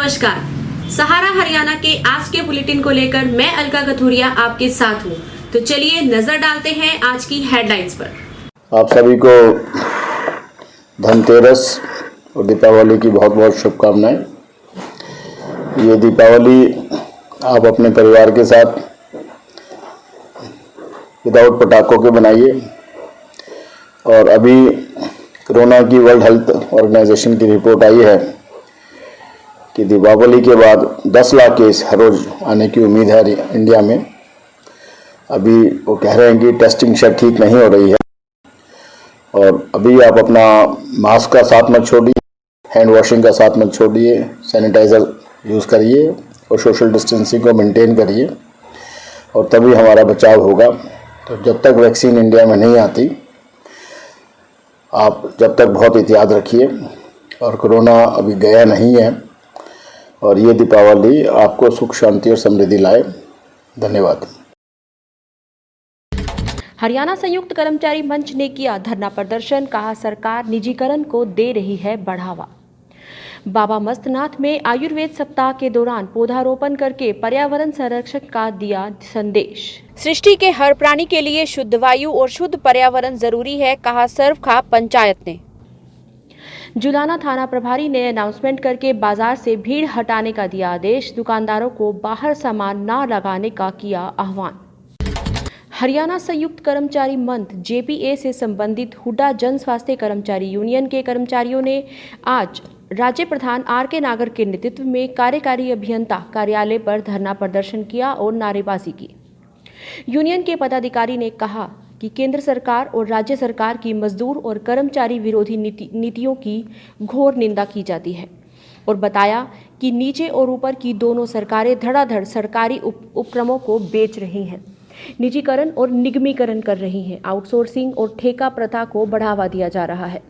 नमस्कार, सहारा हरियाणा के आज के बुलेटिन को लेकर मैं अलका कथुरिया आपके साथ हूं। तो चलिए नजर डालते हैं आज की हेडलाइंस पर। आप सभी को धनतेरस और दीपावली की बहुत बहुत शुभकामनाएं। ये दीपावली आप अपने परिवार के साथ विदाउट पटाखों के बनाइए। और अभी कोरोना की वर्ल्ड हेल्थ ऑर्गेनाइजेशन की रिपोर्ट आई है कि दीपावली के बाद 10 लाख केस हर रोज़ आने की उम्मीद है इंडिया में। अभी वो कह रहे हैं कि टेस्टिंग शायद ठीक नहीं हो रही है। और अभी आप अपना मास्क का साथ मत छोड़िए, हैंड वॉशिंग का साथ मत छोड़िए, सैनिटाइज़र यूज़ करिए और सोशल डिस्टेंसिंग को मेंटेन करिए और तभी हमारा बचाव होगा। तो जब तक वैक्सीन इंडिया में नहीं आती, आप जब तक बहुत एहतियात रखिए। और कोरोना अभी गया नहीं है और ये दीपावली आपको सुख शांति और समृद्धि लाए। धन्यवाद। हरियाणा संयुक्त कर्मचारी मंच ने किया धरना प्रदर्शन, कहा सरकार निजीकरण को दे रही है बढ़ावा। बाबा मस्तनाथ में आयुर्वेद सप्ताह के दौरान पौधारोपण करके पर्यावरण संरक्षण का दिया संदेश। सृष्टि के हर प्राणी के लिए शुद्ध वायु और शुद्ध पर्यावरण जरूरी है, कहा सर्वखा पंचायत ने। जुलाना थाना प्रभारी ने अनाउंसमेंट करके बाजार से भीड़ हटाने का दिया आदेश। दुकानदारों को बाहर सामान न लगाने का किया आह्वान। हरियाणा संयुक्त कर्मचारी मंच जेपीए से संबंधित हुड्डा जन स्वास्थ्य कर्मचारी यूनियन के कर्मचारियों ने आज राज्य प्रधान आर.के. नागर के नेतृत्व में कार्यकारी अभियंता कार्यालय पर धरना प्रदर्शन किया और नारेबाजी की। यूनियन के पदाधिकारी ने कहा कि केंद्र सरकार और राज्य सरकार की मजदूर और कर्मचारी विरोधी नीतियों की घोर निंदा की जाती है और बताया कि नीचे और ऊपर की दोनों सरकारें धड़ाधड़ सरकारी उपक्रमों को बेच रही हैं, निजीकरण और निगमीकरण कर रही हैं, आउटसोर्सिंग और ठेका प्रथा को बढ़ावा दिया जा रहा है।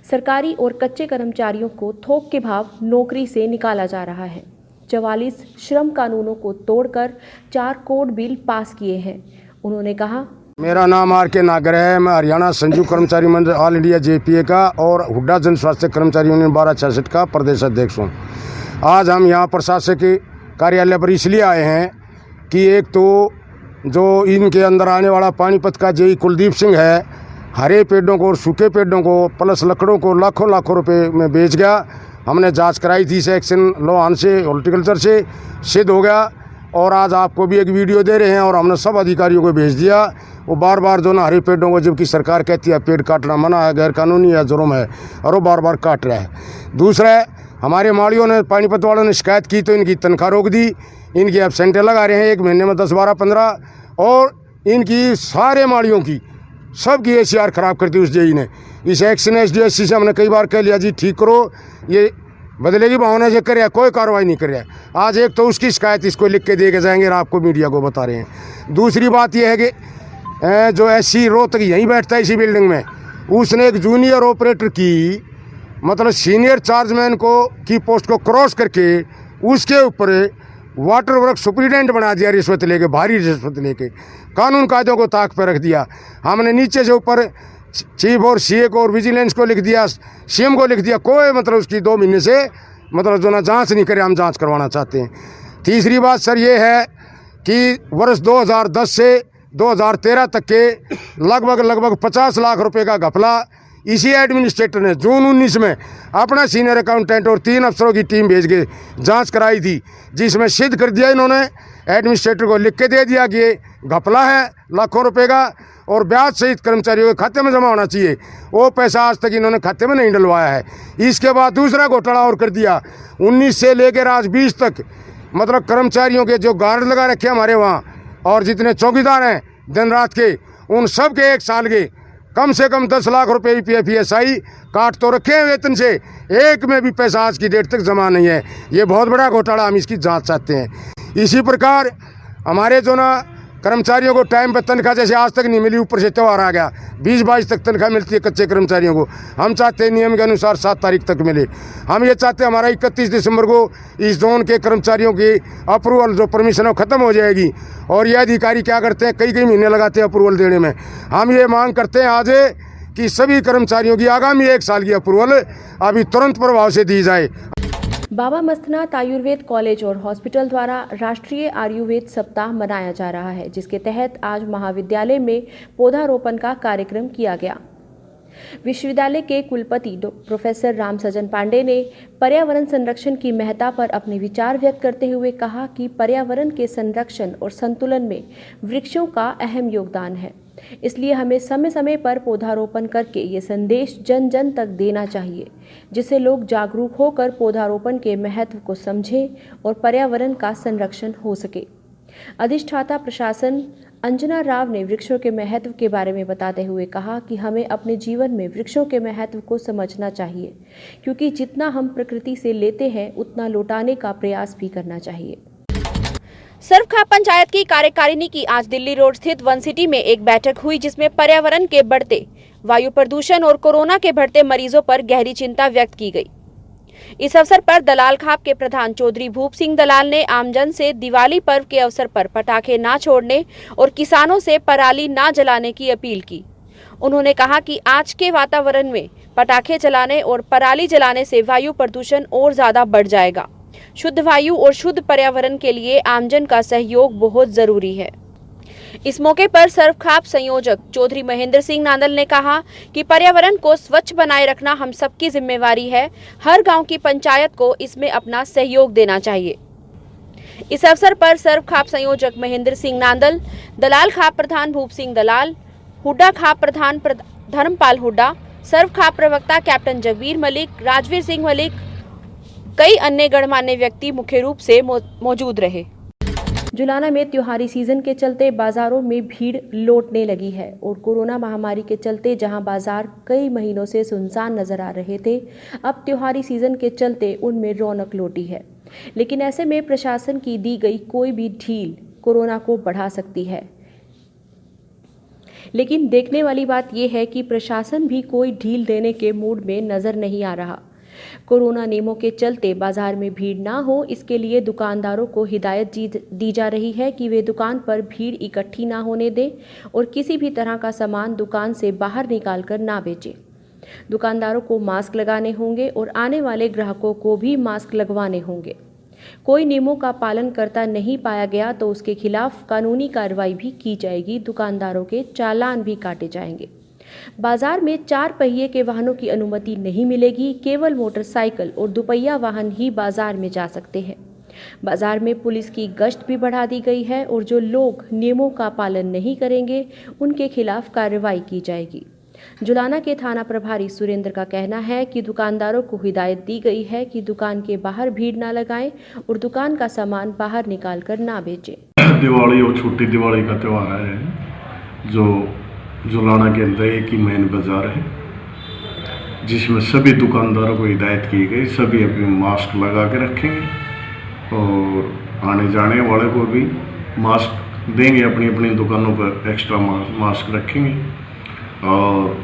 सरकारी और कच्चे कर्मचारियों को थोक के भाव नौकरी से निकाला जा रहा है। 44 श्रम कानूनों को तोड़कर 4 कोड बिल पास किए हैं। उन्होंने कहा, मेरा नाम आर.के. नागर है। मैं हरियाणा संयुक्त कर्मचारी मंच ऑल इंडिया जेपीए का और हुड्डा जन स्वास्थ्य कर्मचारी यूनियन 1266 का प्रदेश अध्यक्ष हूँ। आज हम यहाँ प्रशासकीय कार्यालय पर इसलिए आए हैं कि एक तो जो इनके अंदर आने वाला पानीपत का जेई कुलदीप सिंह है, हरे पेड़ों को और सूखे पेड़ों को प्लस लकड़ों को लाखों लाखों रुपए में बेच गया। हमने जांच कराई थी सेक्शन लोहान से, हॉर्टिकल्चर से, सिद्ध हो गया। और आज आपको भी एक वीडियो दे रहे हैं और हमने सब अधिकारियों को भेज दिया। वो बार बार जो ना हरे पेड़ों को, जबकि सरकार कहती है पेड़ काटना मना है, गैर कानूनी है, जुर्म है, और वो बार बार काट रहा है। दूसरा, हमारे माड़ियों ने, पानीपत वालों ने शिकायत की तो इनकी तनख्वाह रोक दी। इनकी एब्सेंटे लगा रहे हैं 1 महीने में 10, 12, 15, और इनकी सारे माड़ियों की सबकी एसीआर ख़राब कर दी उस जेई ने। इस एक्शन एसडीएससी से हमने कई बार कह लिया जी ठीक करो, ये बदले की भावना से कर रहा है, कोई कार्रवाई नहीं कर रहा है। आज एक तो उसकी शिकायत इसको लिख के दे के जाएंगे और आपको मीडिया को बता रहे हैं। दूसरी बात यह है कि जो एससी रोहतक यहीं बैठता है इसी बिल्डिंग में, उसने एक जूनियर ऑपरेटर की, मतलब सीनियर चार्जमैन को की पोस्ट को क्रॉस करके उसके ऊपर वाटर वर्क सुपरिटेंडेंट बना दिया, रिश्वत लेके, भारी रिश्वत लेके, कानून कायदों को ताक पर रख दिया। हमने नीचे से ऊपर चीफ और सीए को और विजिलेंस को लिख दिया, सीएम को लिख दिया, कोई मतलब उसकी 2 महीने से मतलब जो ना जांच नहीं करे, हम जांच करवाना चाहते हैं। तीसरी बात सर ये है कि वर्ष 2010 से 2013 तक के लगभग 50 लाख रुपए का घपला इसी एडमिनिस्ट्रेटर ने जून 19 में अपना सीनियर अकाउंटेंट और 3 अफसरों की टीम भेज के जांच कराई थी, जिसमें सिद्ध कर दिया इन्होंने, एडमिनिस्ट्रेटर को लिख के दे दिया कि ये घपला है लाखों रुपए का और ब्याज सहित कर्मचारियों के खाते में जमा होना चाहिए। वो पैसा आज तक इन्होंने खाते में नहीं डलवाया है। इसके बाद दूसरा घोटाला और कर दिया, 19 से लेकर आज 20 तक, मतलब कर्मचारियों के जो गार्ड लगा रखे हमारे वहाँ और जितने चौकीदार हैं दिन रात के, उन सब के 1 साल के कम से कम 10 लाख रुपए ईपीएफ ईएसआई काट तो रखे हैं वेतन से, एक में भी पैसा आज की डेट तक जमा नहीं है। ये बहुत बड़ा घोटाला, हम इसकी जांच चाहते हैं। इसी प्रकार हमारे जो ना कर्मचारियों को टाइम पर तनख्वाह जैसे आज तक नहीं मिली, ऊपर से त्यौहार आ गया, 20-22 तक तनख्वाह मिलती है कच्चे कर्मचारियों को। हम चाहते हैं नियम के अनुसार 7 तारीख तक मिले। हम ये चाहते हैं हमारा 31 दिसंबर को इस जोन के कर्मचारियों की अप्रूवल जो परमिशन है ख़त्म हो जाएगी। और ये अधिकारी क्या करते हैं, कई महीने लगाते हैं अप्रूवल देने में। हम ये मांग करते हैं आज कि सभी कर्मचारियों की आगामी 1 साल की अप्रूवल अभी तुरंत प्रभाव से दी जाए। बाबा मस्तनाथ आयुर्वेद कॉलेज और हॉस्पिटल द्वारा राष्ट्रीय आयुर्वेद सप्ताह मनाया जा रहा है, जिसके तहत आज महाविद्यालय में पौधारोपण का कार्यक्रम किया गया। विश्वविद्यालय के कुलपति प्रोफेसर राम सजन पांडे ने पर्यावरण संरक्षण की महत्ता पर अपने विचार व्यक्त करते हुए कहा कि पर्यावरण के संरक्षण और संतुलन में वृक्षों का अहम योगदान है। इसलिए हमें समय समय पर पौधारोपण करके ये संदेश जन जन तक देना चाहिए, जिससे लोग जागरूक होकर पौधारोपण के महत्व को समझें और पर्यावरण का संरक्षण हो सके। अधिष्ठाता प्रशासन अंजना राव ने वृक्षों के महत्व के बारे में बताते हुए कहा कि हमें अपने जीवन में वृक्षों के महत्व को समझना चाहिए, क्योंकि जितना हम प्रकृति से लेते हैं उतना लौटाने का प्रयास भी करना चाहिए। सर्वखाप पंचायत की कार्यकारिणी की आज दिल्ली रोड स्थित वन सिटी में एक बैठक हुई, जिसमें पर्यावरण के बढ़ते वायु प्रदूषण और कोरोना के बढ़ते मरीजों पर गहरी चिंता व्यक्त की गई। इस अवसर पर दलाल खाप के प्रधान चौधरी भूप सिंह दलाल ने आमजन से दिवाली पर्व के अवसर पर पटाखे ना छोड़ने और किसानों से पराली ना जलाने की अपील की। उन्होंने कहा कि आज के वातावरण में पटाखे जलाने और पराली जलाने से वायु प्रदूषण और ज्यादा बढ़ जाएगा। शुद्ध वायु और शुद्ध पर्यावरण के लिए आमजन का सहयोग बहुत जरूरी है। इस मौके पर सर्वखाप संयोजक चौधरी महेंद्र सिंह नांदल ने कहा कि पर्यावरण को स्वच्छ बनाए रखना हम सबकी जिम्मेवारी है। हर गांव की पंचायत को इसमें अपना सहयोग देना चाहिए। इस अवसर पर सर्वखाप संयोजक महेंद्र सिंह नांदल, दलाल खाप प्रधान भूप सिंह दलाल, हुड्डा खाप प्रधान धर्मपाल हुड्डा, सर्वखाप प्रवक्ता कैप्टन जगवीर मलिक, राजवीर सिंह मलिक, कई अन्य गणमान्य व्यक्ति मुख्य रूप से मौजूद रहे। जुलाना में त्योहारी सीजन के चलते बाजारों में भीड़ लौटने लगी है और कोरोना महामारी के चलते जहां बाजार कई महीनों से सुनसान नजर आ रहे थे, अब त्योहारी सीजन के चलते उनमें रौनक लौटी है। लेकिन ऐसे में प्रशासन की दी गई कोई भी ढील कोरोना को बढ़ा सकती है। लेकिन देखने वाली बात यह है कि प्रशासन भी कोई ढील देने के मूड में नजर नहीं आ रहा। कोरोना नियमों के चलते बाजार में भीड़ ना हो, इसके लिए दुकानदारों को हिदायत दी जा रही है कि वे दुकान पर भीड़ इकट्ठी ना होने दें और किसी भी तरह का सामान दुकान से बाहर निकालकर ना बेचें। दुकानदारों को मास्क लगाने होंगे और आने वाले ग्राहकों को भी मास्क लगवाने होंगे। कोई नियमों का पालन करता नहीं पाया गया तो उसके खिलाफ कानूनी कार्रवाई भी की जाएगी। दुकानदारों के चालान भी काटे जाएंगे। बाजार में 4 पहिए के वाहनों की अनुमति नहीं मिलेगी। केवल मोटरसाइकिल और दुपहिया वाहन ही बाजार में जा सकते हैं। बाजार में पुलिस की गश्त भी बढ़ा दी गई है और जो लोग नियमों का पालन नहीं करेंगे उनके खिलाफ कार्रवाई की जाएगी। जुलाना के थाना प्रभारी सुरेंद्र का कहना है कि दुकानदारों को हिदायत दी गई है कि दुकान के बाहर भीड़ ना लगाएं और दुकान का सामान बाहर निकाल कर ना बेचें। दिवाली और छोटी दिवाली का त्यौहार है जो जुलाना के अंदर एक ही मेन बाजार है, जिसमें सभी दुकानदारों को हिदायत की गई सभी अपनी मास्क लगा के रखेंगे और आने जाने वाले को भी मास्क देंगे। अपनी अपनी दुकानों पर एक्स्ट्रा मास्क रखेंगे और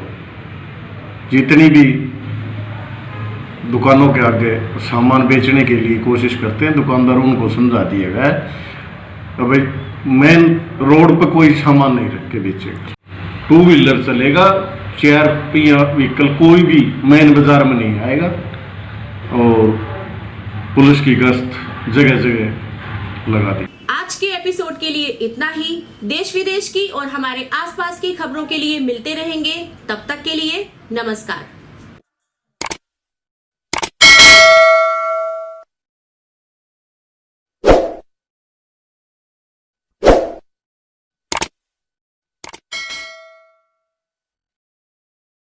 जितनी भी दुकानों के आगे सामान बेचने के लिए कोशिश करते हैं दुकानदारों उनको समझा दिया गया है तो भाई मेन रोड पर कोई सामान नहीं रख के बेचेगा। 2 व्हीलर चलेगा, 4 पहिया व्हीकल कोई भी मेन बाजार में नहीं आएगा और पुलिस की गश्त जगह जगह लगा दी। आज के एपिसोड के लिए इतना ही। देश विदेश की और हमारे आसपास की खबरों के लिए मिलते रहेंगे। तब तक के लिए नमस्कार।